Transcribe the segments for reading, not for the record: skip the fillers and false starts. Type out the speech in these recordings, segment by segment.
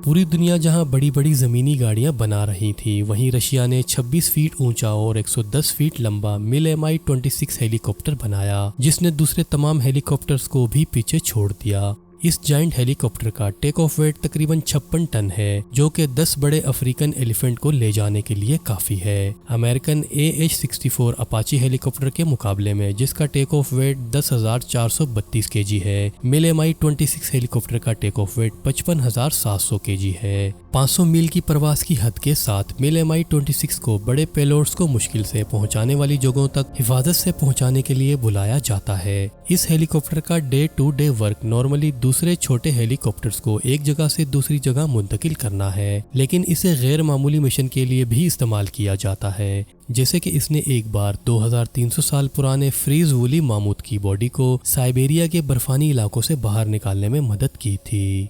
پوری دنیا جہاں بڑی بڑی زمینی گاڑیاں بنا رہی تھی، وہیں رشیا نے 26 فیٹ اونچا اور 110 فیٹ لمبا مل Mi-26 ہیلی کاپٹر بنایا، جس نے دوسرے تمام ہیلی کاپٹرز کو بھی پیچھے چھوڑ دیا۔ اس جائنٹ ہیلی کاپٹر کا ٹیک آف ویٹ تقریباً 56 ٹن ہے، جو کہ 10 بڑے افریقن ایلیفینٹ کو لے جانے کے لیے کافی ہے۔ امریکن AH-64 اپاچی ہیلی کاپٹر کے مقابلے میں، جس کا ٹیک آف ویٹ 10,432 kg ہے، مل Mi-26 ہیلی کاپٹر کا ٹیک آف ویٹ 55,700 kg ہے۔ 500 میل کی پرواز کی حد کے ساتھ مل Mi-26 کو بڑے پیلوڈز کو مشکل سے پہنچانے والی جگہوں تک حفاظت سے پہنچانے کے لیے بلایا جاتا ہے۔ اس ہیلی کاپٹر کا day to day work normally دوسرے چھوٹے ہیلی کاپٹرز کو ایک جگہ سے دوسری جگہ منتقل کرنا ہے، لیکن اسے غیر معمولی مشن کے لیے بھی استعمال کیا جاتا ہے، جیسے کہ اس نے ایک بار 2300 سال پرانے فریز وولی ماموت کی باڈی کو سائبیریا کے برفانی علاقوں سے باہر نکالنے میں مدد کی تھی۔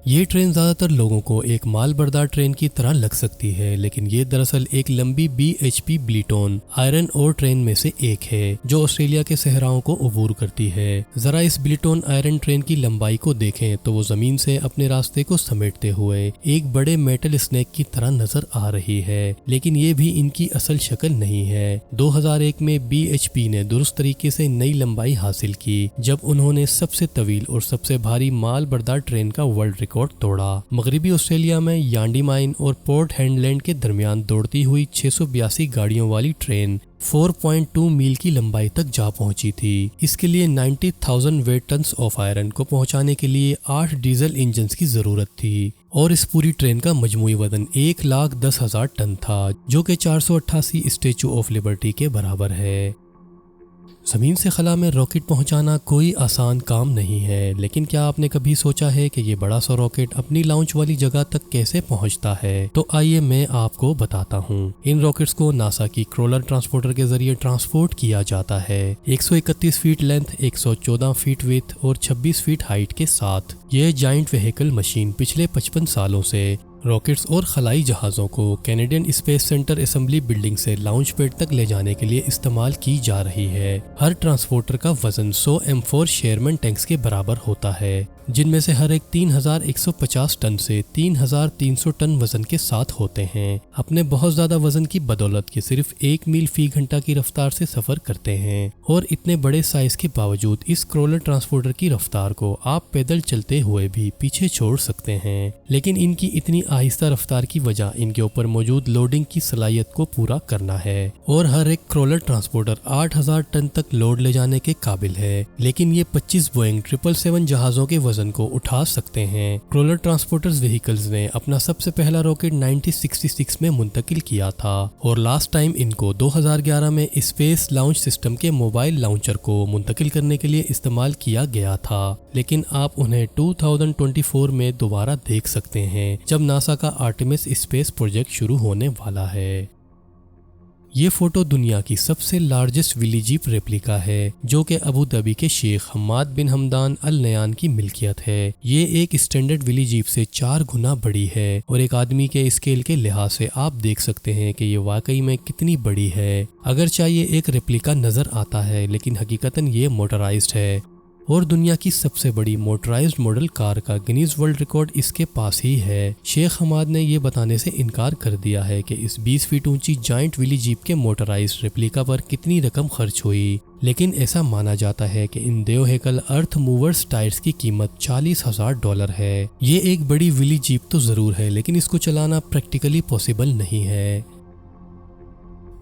یہ ٹرین زیادہ تر لوگوں کو ایک مال بردار ٹرین کی طرح لگ سکتی ہے، لیکن یہ دراصل ایک لمبی BHP بلیٹون آئرن اور ٹرین میں سے ایک ہے جو آسٹریلیا کے صحراؤں کو عبور کرتی ہے۔ ذرا اس بلیٹون آئرن ٹرین کی لمبائی کو دیکھیں تو وہ زمین سے اپنے راستے کو سمیٹتے ہوئے ایک بڑے میٹل اسنیک کی طرح نظر آ رہی ہے، لیکن یہ بھی ان کی اصل شکل نہیں ہے۔ 2001 میں BHP نے درست طریقے سے نئی لمبائی حاصل کی جب انہوں نے سب سے طویل اور سب سے بھاری مال بردار ٹرین کا ورلڈ ریکارڈ توڑا۔ مغربی آسٹریلیا میں یانڈی مائن اور پورٹ ہینڈلینڈ کے درمیان دوڑتی ہوئی 682 گاڑیوں والی ٹرین 4.2 میل کی لمبائی تک جا پہنچی تھی۔ اس کے لیے 90,000 ویٹ ٹنز آف آئرن کو پہنچانے کے لیے 8 ڈیزل انجنز کی ضرورت تھی، اور اس پوری ٹرین کا مجموعی وزن 1,10,000 ٹن تھا، جو کہ 488 اسٹیچو آف لبرٹی کے برابر ہے۔ زمین سے خلا میں راکٹ پہنچانا کوئی آسان کام نہیں ہے، لیکن کیا آپ نے کبھی سوچا ہے کہ یہ بڑا سا راکٹ اپنی لانچ والی جگہ تک کیسے پہنچتا ہے؟ تو آئیے میں آپ کو بتاتا ہوں۔ ان راکٹس کو ناسا کی کرولر ٹرانسپورٹر کے ذریعے ٹرانسپورٹ کیا جاتا ہے۔ 131 فیٹ لینتھ، 114 فیٹ ویڈتھ اور 26 فیٹ ہائٹ کے ساتھ یہ جائنٹ وہیکل مشین پچھلے 55 سالوں سے راکٹس اور خلائی جہازوں کو Canadian space centre assembly building سے لانچ پیڈ تک لے جانے کے لیے استعمال کی جا رہی ہے۔ ہر ٹرانسپورٹر کا وزن 100 M4 شیرمن ٹینکس کے برابر ہوتا ہے، جن میں سے ہر ایک 3,150 ٹن سے 3,300 ٹن وزن کے ساتھ ہوتے ہیں۔ اپنے بہت زیادہ وزن کی بدولت یہ صرف 1 میل فی گھنٹہ کی رفتار سے سفر کرتے ہیں، اور اتنے بڑے سائز کے باوجود اس کرولر ٹرانسپورٹر کی رفتار کو آپ پیدل چلتے ہوئے بھی پیچھے چھوڑ سکتے ہیں، لیکن ان کی اتنی آہستہ رفتار کی وجہ ان کے اوپر موجود لوڈنگ کی صلاحیت کو پورا کرنا ہے، اور ہر ایک کرولر ٹرانسپورٹر 8,000 ٹن تک لوڈ لے جانے کے قابل ہے، لیکن یہ 25 بوئنگ 777 جہازوں کے وزن کو اٹھا سکتے ہیں۔ کرولر ٹرانسپورٹرز وہیکلز نے اپنا سب سے پہلا راکٹ 1966 میں منتقل کیا تھا، اور لاسٹ ٹائم ان کو 2011 میں اسپیس لانچ سسٹم کے موبائل لانچر کو منتقل کرنے کے لیے استعمال کیا گیا تھا، لیکن آپ انہیں 2024 میں دوبارہ دیکھ سکتے ہیں جب ناسا کا آرٹیمس اسپیس پروجیکٹ شروع ہونے والا ہے۔ یہ فوٹو دنیا کی سب سے لارجسٹ ویلی جیپ ریپلیکا ہے، جو کہ ابو دھابی کے شیخ حماد بن حمدان ال نیان کی ملکیت ہے۔ یہ ایک اسٹینڈرڈ ویلی جیپ سے 4 گنا بڑی ہے، اور ایک آدمی کے اسکیل کے لحاظ سے آپ دیکھ سکتے ہیں کہ یہ واقعی میں کتنی بڑی ہے۔ اگرچہ یہ ایک ریپلیکا نظر آتا ہے، لیکن حقیقتاً یہ موٹرائزڈ ہے، اور دنیا کی سب سے بڑی موٹرائزڈ ماڈل کار کا گنیز ورلڈ ریکارڈ اس کے پاس ہی ہے۔ شیخ حماد نے یہ بتانے سے انکار کر دیا ہے کہ اس 20 فیٹ اونچی جائنٹ ویلی جیپ کے موٹرائزڈ ریپلیکا پر کتنی رقم خرچ ہوئی، لیکن ایسا مانا جاتا ہے کہ ان دیو ہیکل ارتھ موورز ٹائرز کی قیمت $40,000 ہے۔ یہ ایک بڑی ویلی جیپ تو ضرور ہے، لیکن اس کو چلانا پریکٹیکلی پاسبل نہیں ہے۔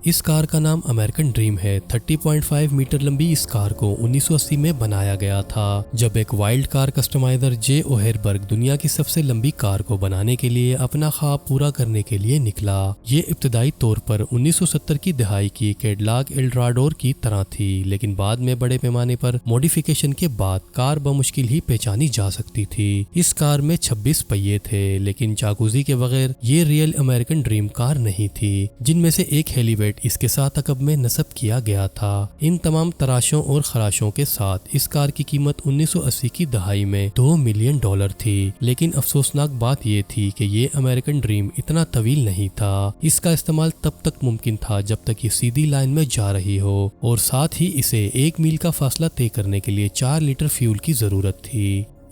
اس کار کا نام امریکن ڈریم ہے۔ 30.5 میٹر لمبی اس کار کو 1980 میں بنایا گیا تھا، جب ایک وائلڈ کار کسٹمائزر جے اوہربرگ دنیا کی سب سے لمبی کار کو بنانے کے لیے اپنا خواب پورا کرنے کے لیے نکلا۔ یہ ابتدائی طور پر 1970 کی دہائی کی کیڈلاک ایلڈراڈور کی طرح تھی، لیکن بعد میں بڑے پیمانے پر موڈیفیکیشن کے بعد کار بمشکل ہی پہچانی جا سکتی تھی۔ اس کار میں 26 پہیے تھے، لیکن جاکوزی کے بغیر یہ ریئل امریکن ڈریم کار نہیں تھی، جن میں سے ایک ہیلی ویٹ اس کے ساتھ عقب میں نصب کیا گیا تھا۔ ان تمام تراشوں اور خراشوں کے ساتھ اس کار کی قیمت 1980 کی دہائی میں $2 ملین تھی، لیکن افسوسناک بات یہ تھی کہ یہ امریکن ڈریم اتنا طویل نہیں تھا۔ اس کا استعمال تب تک ممکن تھا جب تک یہ سیدھی لائن میں جا رہی ہو، اور ساتھ ہی اسے 1 میل کا فاصلہ طے کرنے کے لیے 4 لیٹر فیول کی ضرورت تھی۔